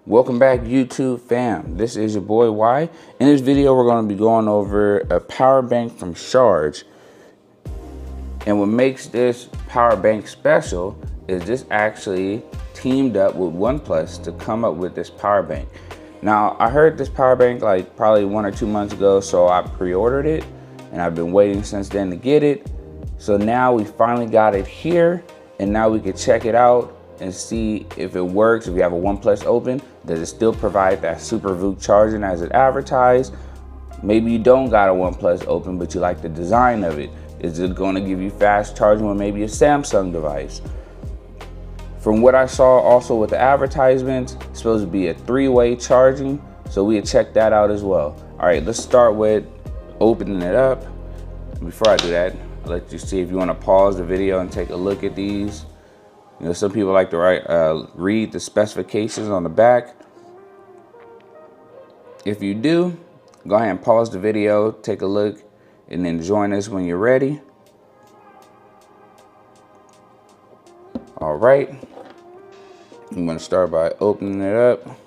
Welcome back, YouTube fam. This is your boy Y. In this video, we're going to be going over a power bank from Sharge. And what makes this power bank special is this actually teamed up with Oneplus to come up with this power bank. Now, I heard this power bank like probably 1 or 2 months ago, so I pre-ordered it and I've been waiting since then to get it. So now we finally got it here, and now we can check it out and see if it works. If you have a Oneplus open, does it still provide that super VOOC charging as it advertised? Maybe you don't got a Oneplus open, but you like the design of it. Is it going to give you fast charging with maybe a Samsung device? From what I saw also with the advertisements, it's supposed to be a 3-way charging, so we'll check that out as well. All right, let's start with opening it up. Before I do that, I'll let you see if you want to pause the video and take a look at these. You know, some people like to read the specifications on the back. If you do, go ahead and pause the video, take a look, and then join us when you're ready. All right, I'm going to start by opening it up.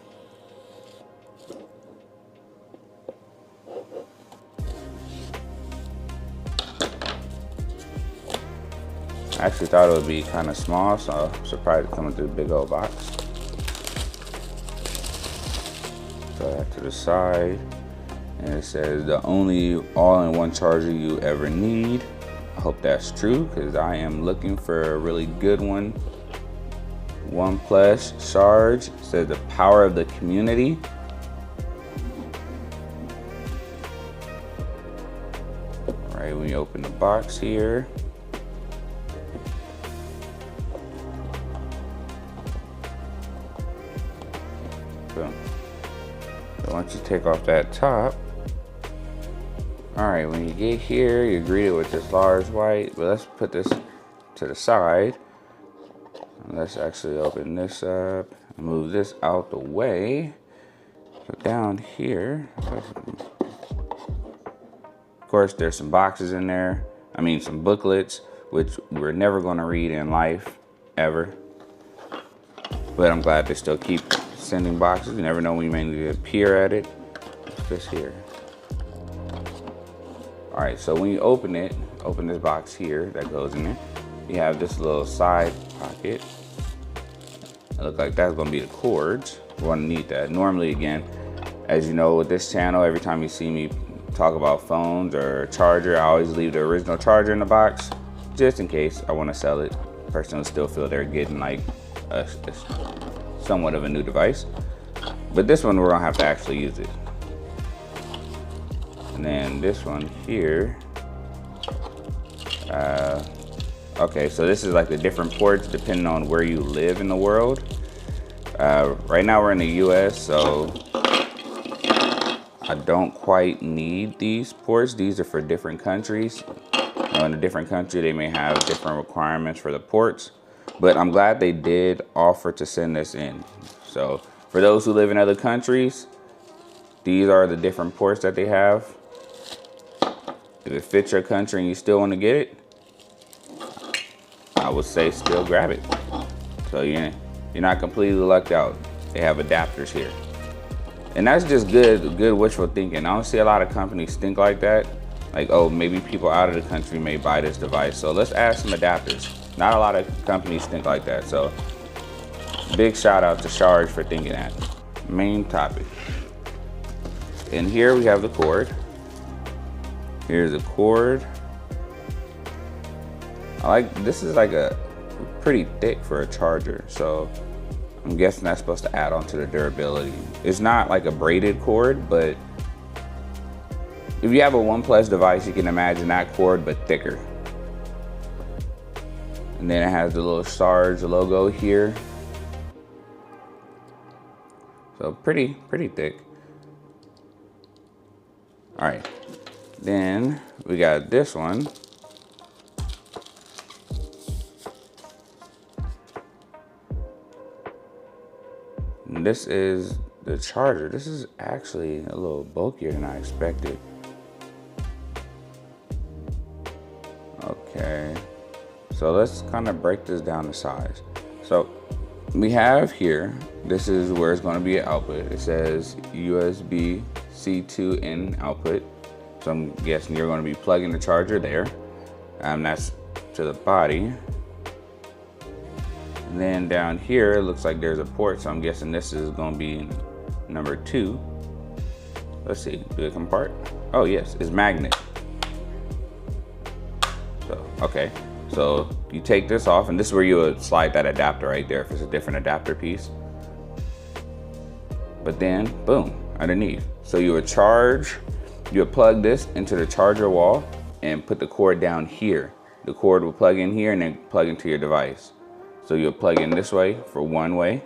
I actually thought it would be kind of small, so I'm surprised it's coming through a big old box. Throw that to the side, and it says the only all-in-one charger you ever need. I hope that's true, because I am looking for a really good one. Oneplus Sharge says the power of the community. All right, when you open the box here, so once you take off that top, all right, when you get here, you're greeted with this large white, but let's put this to the side. Let's actually open this up and move this out the way. So down here, of course, there's some boxes in there. I mean, some booklets, which we're never going to read in life, ever. But I'm glad they still keep sending boxes. You never know when you may need to peer at it. What's this here? All right, so when you open it, open this box here that goes in there, you have this little side pocket. It looks like that's gonna be the cords. We're gonna need that. Normally, again, as you know, with this channel, every time you see me talk about phones or charger, I always leave the original charger in the box, just in case I wanna sell it. The person will still feel they're getting like a somewhat of a new device. But this one, we're gonna have to actually use it. And then this one here, okay, so this is like the different ports depending on where you live in the world. Right now we're in the US, so I don't quite need these ports. These are for different countries. You know, in a different country, they may have different requirements for the ports, but I'm glad they did offer to send this in. So for those who live in other countries, these are the different ports that they have. If it fits your country and you still want to get it, I would say still grab it. So you're not completely lucked out. They have adapters here. And that's just good wishful thinking. I don't see a lot of companies think like that. Like, oh, maybe people out of the country may buy this device, so let's add some adapters. Not a lot of companies think like that. So big shout out to Sharge for thinking that. Main topic. And here we have the cord. Here's a cord. This is like a pretty thick for a charger, so I'm guessing that's supposed to add on to the durability. It's not like a braided cord, but if you have a Oneplus device, you can imagine that cord, but thicker. And then it has the little Sharge logo here. So pretty thick. All right, then we got this one. And this is the charger. This is actually a little bulkier than I expected. Okay, so let's kind of break this down to size. So we have here, this is where it's going to be an output. It says USB C2 in output. So I'm guessing you're going to be plugging the charger there. That's to the body. And then down here, it looks like there's a port. So I'm guessing this is going to be number 2. Let's see, do it come apart? Oh yes, it's magnet. So, okay. So you take this off, and this is where you would slide that adapter right there if it's a different adapter piece. But then, boom, underneath. So you would plug this into the charger wall and put the cord down here. The cord will plug in here and then plug into your device. So you'll plug in this way for one way.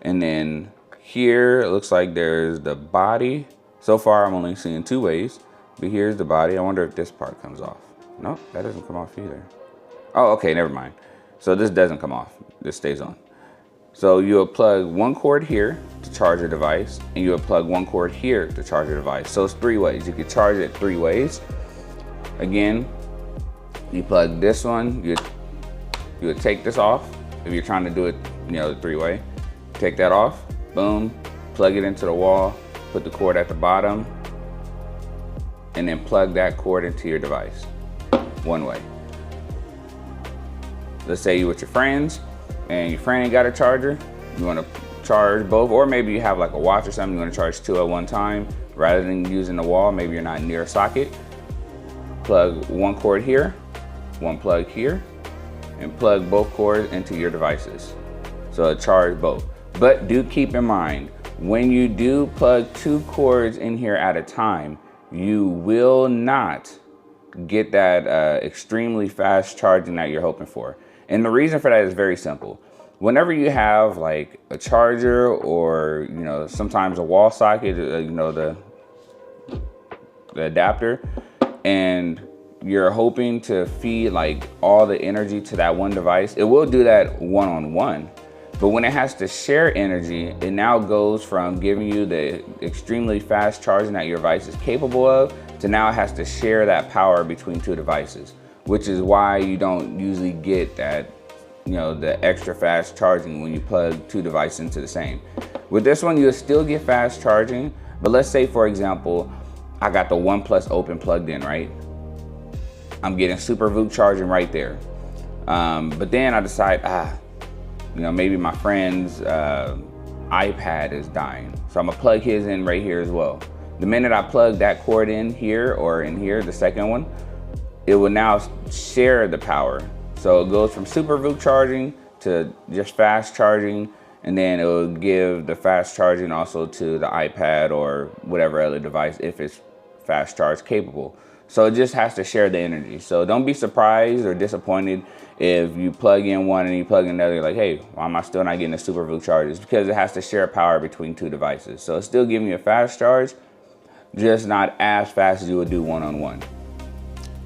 And then here, it looks like there's the body. So far, I'm only seeing 2 ways, but here's the body. I wonder if this part comes off. Nope, that doesn't come off either. Oh, okay, never mind. So this doesn't come off, this stays on. So you'll plug one cord here to charge your device, and you'll plug one cord here to charge your device. So it's 3 ways. You can charge it 3 ways. Again, you plug this one, you would take this off if you're trying to do it, the 3-way. Take that off, boom, plug it into the wall, put the cord at the bottom, and then plug that cord into your device. 1 way. Let's say you're with your friends and your friend ain't got a charger. You want to charge both, or maybe you have like a watch or something, you want to charge 2 at one time rather than using the wall. Maybe you're not near a socket. Plug one cord here, one plug here, and plug both cords into your devices. So charge both. But do keep in mind, when you do plug 2 cords in here at a time, you will not get that extremely fast charging that you're hoping for. And the reason for that is very simple. Whenever you have like a charger or, sometimes a wall socket, the adapter, and you're hoping to feed like all the energy to that one device, it will do that one-on-one. But when it has to share energy, it now goes from giving you the extremely fast charging that your device is capable of to now it has to share that power between 2 devices, which is why you don't usually get that, the extra fast charging when you plug 2 devices into the same. With this one, you'll still get fast charging, but let's say, for example, I got the Oneplus Open plugged in, right? I'm getting super VOOC charging right there. But then I decide, maybe my friend's iPad is dying. So I'm gonna plug his in right here as well. The minute I plug that cord in here or in here, the second one, it will now share the power. So it goes from super VOOC charging to just fast charging, and then it will give the fast charging also to the iPad or whatever other device if it's fast charge capable. So it just has to share the energy. So don't be surprised or disappointed if you plug in one and you plug in another, you're like, hey, why am I still not getting the super VOOC charges? Because it has to share power between 2 devices. So it's still giving you a fast charge, just not as fast as you would do one-on-one.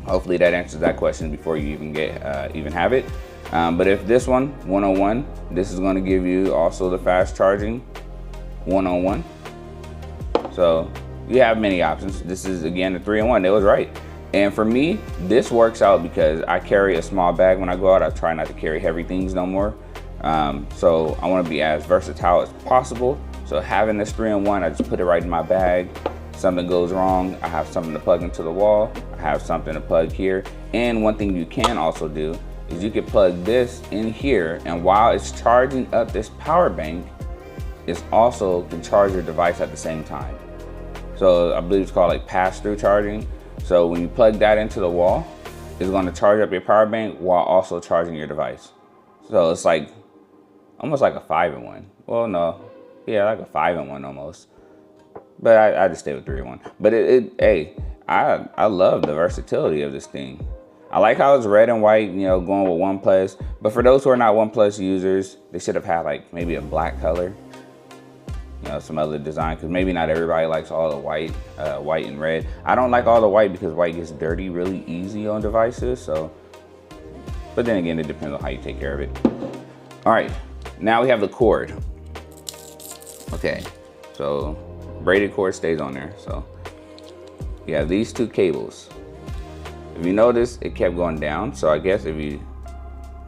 Hopefully that answers that question before you even have it. But if this one-on-one, this is going to give you also the fast charging one-on-one. So you have many options. This is again the 3-in-1. It was right. And for me, this works out because I carry a small bag when I go out. I try not to carry heavy things no more. So I want to be as versatile as possible. So having this 3-in-1, I just put it right in my bag. Something goes wrong, I have something to plug into the wall. I have something to plug here. And one thing you can also do is you can plug this in here, and while it's charging up this power bank, it also can charge your device at the same time. So I believe it's called like pass-through charging. So when you plug that into the wall, it's going to charge up your power bank while also charging your device. So it's like almost like a 5-in-1. Well, no, yeah, like a 5-in-1 almost. But I just stay with 3-in-1. But hey, I love the versatility of this thing. I like how it's red and white, going with Oneplus. But for those who are not Oneplus users, they should have had like maybe a black color, some other design, because maybe not everybody likes all the white and red. I don't like all the white because white gets dirty really easy on devices. So, but then again, it depends on how you take care of it. All right, now we have the cord. Okay, so braided cord stays on there. So you have these 2 cables. If you notice, it kept going down. So I guess if you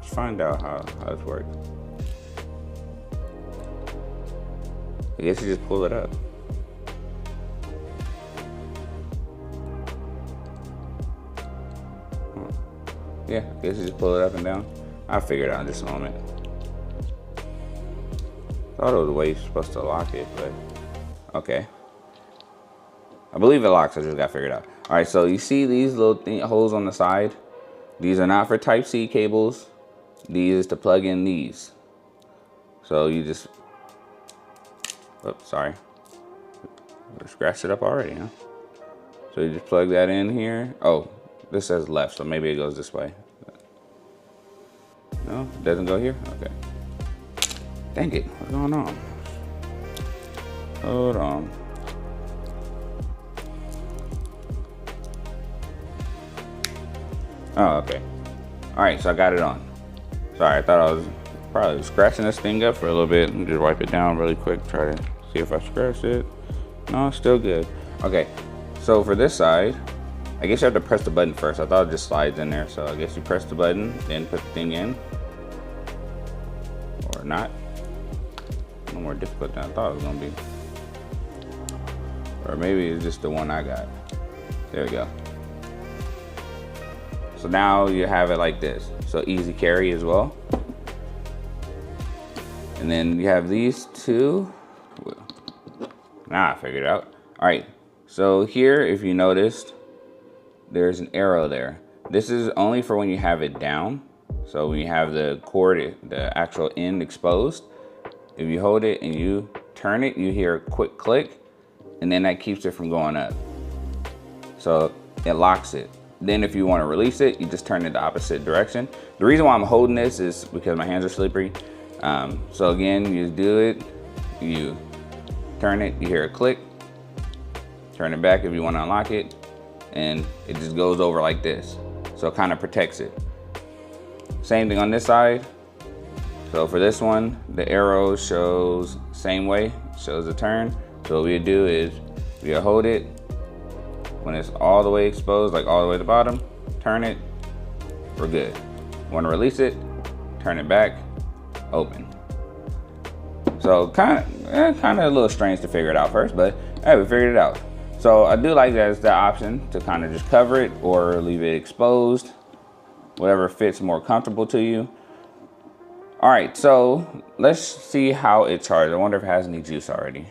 find out how this works. I guess you just pull it up. Yeah, I guess you just pull it up and down. I'll figure it out in just a moment. Thought it was the way you're supposed to lock it, but okay. I believe it locks, I just got figured out. All right, so you see these little holes on the side? These are not for Type-C cables. These is to plug in these. So you just, oops, sorry. I scratched it up already, huh? So you just plug that in here. Oh, this says left, so maybe it goes this way. No, it doesn't go here? Okay. Dang it, what's going on? Hold on. Oh, okay. All right, so I got it on. Sorry, I thought I was probably scratching this thing up for a little bit. Let me just wipe it down really quick, try to see if I scratched it. No, it's still good. Okay, so for this side, I guess you have to press the button first. I thought it just slides in there, so I guess you press the button, then put the thing in. Or not. No more difficult than I thought it was gonna be. Or maybe it's just the one I got. There we go. So now you have it like this. So easy carry as well. And then you have these two. Now I figured it out. All right, so here, if you noticed, there's an arrow there. This is only for when you have it down. So when you have the cord, the actual end exposed, if you hold it and you turn it, you hear a quick click, and then that keeps it from going up. So it locks it. Then if you want to release it, you just turn it the opposite direction. The reason why I'm holding this is because my hands are slippery. So again, you do it, you turn it, you hear a click, turn it back if you want to unlock it, and it just goes over like this. So it kind of protects it. Same thing on this side. So for this one, the arrow shows same way, shows the turn. So what we do is we hold it. When it's all the way exposed, like all the way to the bottom, turn it, we're good. Want to release it, turn it back, open. So kind of a little strange to figure it out first, but hey, we figured it out. So I do like that it's the option to kind of just cover it or leave it exposed, whatever fits more comfortable to you. All right, so let's see how it charges. I wonder if it has any juice already.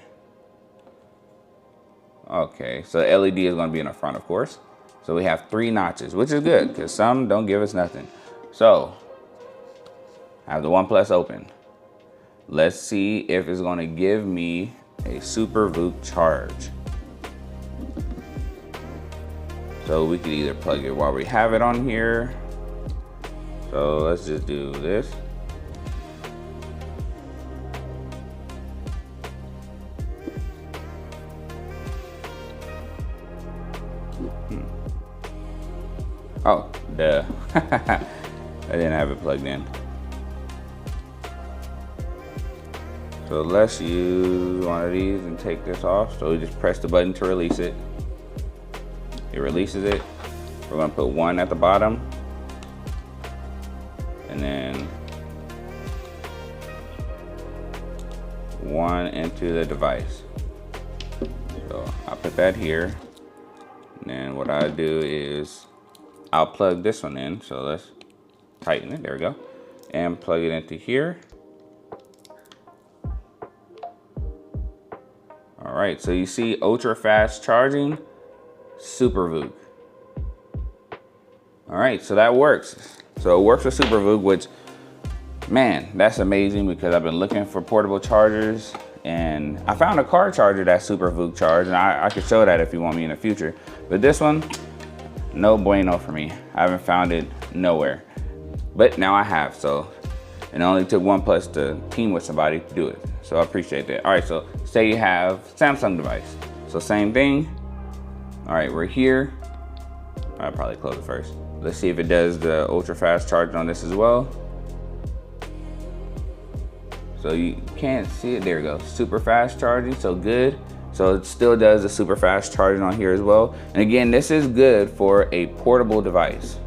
Okay, so the LED is going to be in the front, of course. So we have 3 notches, which is good because some don't give us nothing. So I have the Oneplus open. Let's see if it's going to give me a Super VOOC charge. So we could either plug it while we have it on here. So let's just do this. Oh, duh. I didn't have it plugged in. So let's use one of these and take this off. So we just press the button to release it. It releases it. We're gonna put 1 at the bottom. And then 1 into the device. So I'll put that here. And then what I do is I'll plug this one in. So let's tighten it, there we go. And plug it into here. All right, so you see ultra fast charging, Super VOOC. All right, so that works. So it works with Super VOOC, which, man, that's amazing because I've been looking for portable chargers and I found a car charger that's Super VOOC charge, and I could show that if you want me in the future. But this one, no bueno for me. I haven't found it nowhere. But now I have, so it only took Oneplus to team with somebody to do it. So I appreciate that. All right, so say you have Samsung device. So same thing. All right, we're here. I'll probably close it first. Let's see if it does the ultra fast charging on this as well. So you can't see it, there we go. Super fast charging, so good. So it still does the super fast charging on here as well. And again, this is good for a portable device.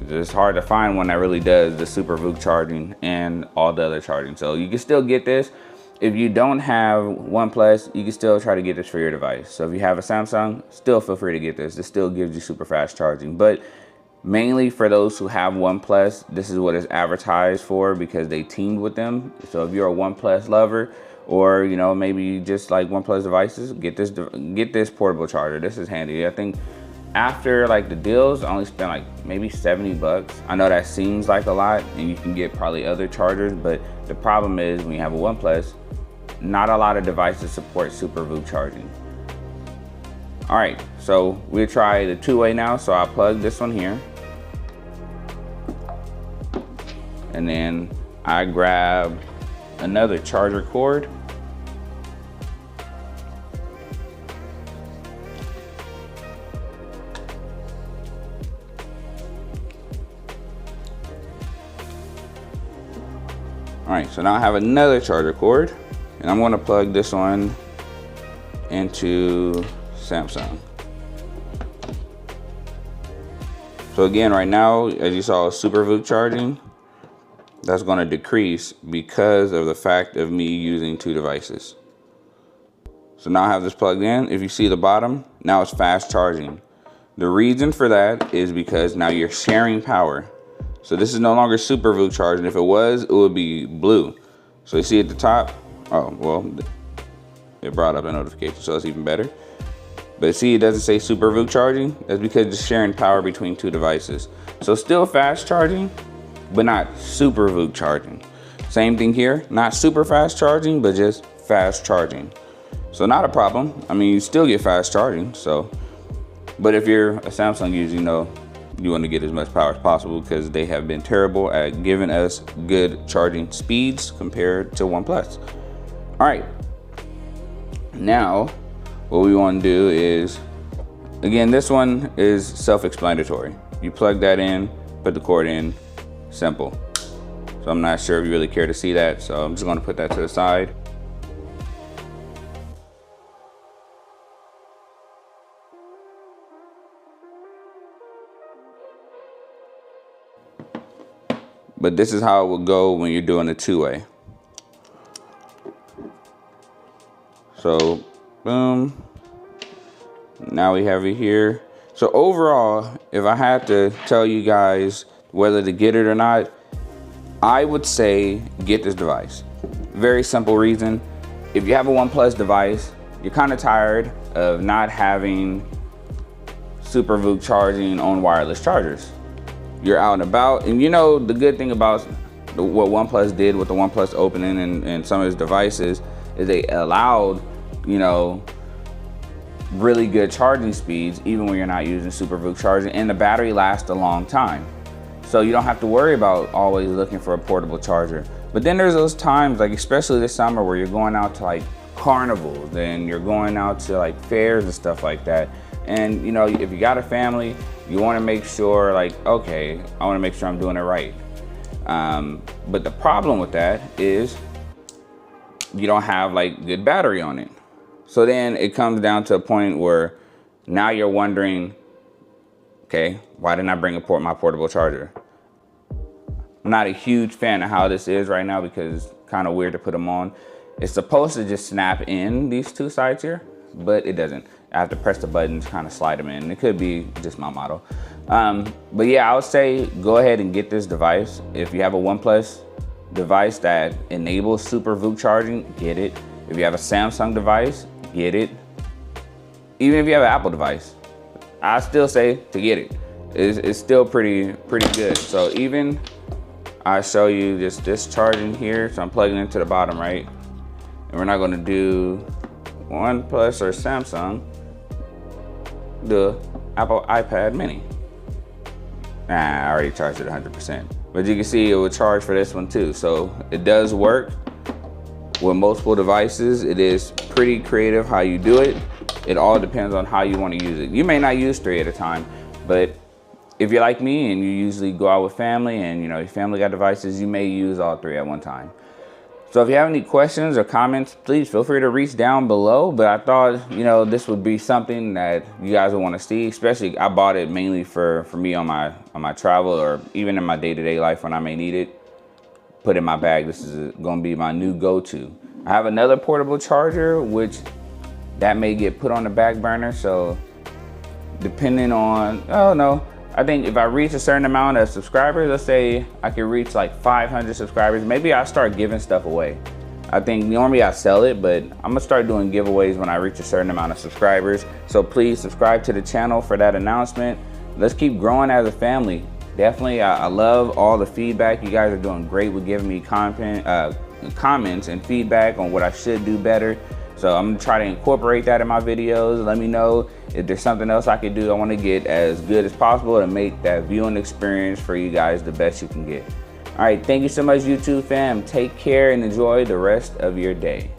It's hard to find one that really does the Super VOOC charging and all the other charging. So you can still get this. If you don't have OnePlus, you can still try to get this for your device. So if you have a Samsung, still feel free to get this. This still gives you super fast charging. But mainly for those who have OnePlus, this is what it's advertised for because they teamed with them. So if you're a OnePlus lover, or you know, maybe you just like OnePlus devices, get this portable charger. This is handy. I think after like the deals, I only spent like maybe 70 bucks. I know that seems like a lot and you can get probably other chargers, but the problem is when you have a OnePlus, not a lot of devices support Super VOOC charging. All right, so we'll try the two-way now. So I'll plug this one here. And then I grab another charger cord. All right, so now I have another charger cord, and I'm gonna plug this one into Samsung. So again, right now, as you saw, Super VOOC charging, that's gonna decrease because of the fact of me using two devices. So now I have this plugged in. If you see the bottom, now it's fast charging. The reason for that is because now you're sharing power. So this is no longer Super VOOC charging. If it was, it would be blue. So you see at the top, oh, well, it brought up a notification, so it's even better. But see, it doesn't say Super VOOC charging. That's because it's sharing power between two devices. So still fast charging, but not Super VOOC charging. Same thing here, not super fast charging, but just fast charging. So not a problem. I mean, you still get fast charging, so. But if you're a Samsung user, you know, you want to get as much power as possible because they have been terrible at giving us good charging speeds compared to OnePlus. All right, now what we want to do is, again, this one is self-explanatory. You plug that in, put the cord in, simple. So I'm not sure if you really care to see that, so I'm just going to put that to the side. But this is how it would go when you're doing a two-way. So, boom. Now we have it here. So overall, if I had to tell you guys whether to get it or not, I would say get this device. Very simple reason. If you have a OnePlus device, you're kind of tired of not having Super VOOC charging on wireless chargers. You're out and about, and you know the good thing about what OnePlus did with the OnePlus opening and some of its devices is they allowed, you know, really good charging speeds even when you're not using Super VOOC charging, and the battery lasts a long time. So you don't have to worry about always looking for a portable charger. But then there's those times, like especially this summer, where you're going out to like carnivals and you're going out to like fairs and stuff like that. And you know, if you got a family, you want to make sure, like, okay, I want to make sure I'm doing it right. But the problem with that is you don't have like good battery on it. So then it comes down to a point where now you're wondering, okay, why didn't I bring my portable charger? I'm not a huge fan of how this is right now because it's kind of weird to put them on. It's supposed to just snap in these two sides here, but it doesn't. I have to press the buttons, kind of slide them in. It could be just my model. But yeah, I would say go ahead and get this device. If you have a OnePlus device that enables Super VOOC charging, get it. If you have a Samsung device, get it. Even if you have an Apple device, I still say to get it. It's still pretty good. So even I show you just this charging here. So I'm plugging into the bottom, right? And we're not gonna do OnePlus or Samsung, the Apple iPad mini. Nah, I already charged it 100%. But you can see it will charge for this one too. So it does work with multiple devices. It is pretty creative how you do it. It all depends on how you want to use it. You may not use 3 at a time, but if you're like me and you usually go out with family and you know your family got devices, you may use all 3 at one time. So if you have any questions or comments, please feel free to reach down below. But I thought, you know, this would be something that you guys would want to see. Especially, I bought it mainly for me on my travel, or even in my day-to-day life when I may need it. Put in my bag. This is going to be my new go-to. I have another portable charger, which that may get put on the back burner. So depending on, oh no, I think if I reach a certain amount of subscribers, let's say I could reach like 500 subscribers, maybe I'll start giving stuff away. I think normally I sell it, but I'm gonna start doing giveaways when I reach a certain amount of subscribers. So please subscribe to the channel for that announcement. Let's keep growing as a family. Definitely, I love all the feedback. You guys are doing great with giving me comments and feedback on what I should do better. So I'm gonna try to incorporate that in my videos. Let me know if there's something else I could do. I wanna get as good as possible to make that viewing experience for you guys the best you can get. All right, thank you so much, YouTube fam. Take care and enjoy the rest of your day.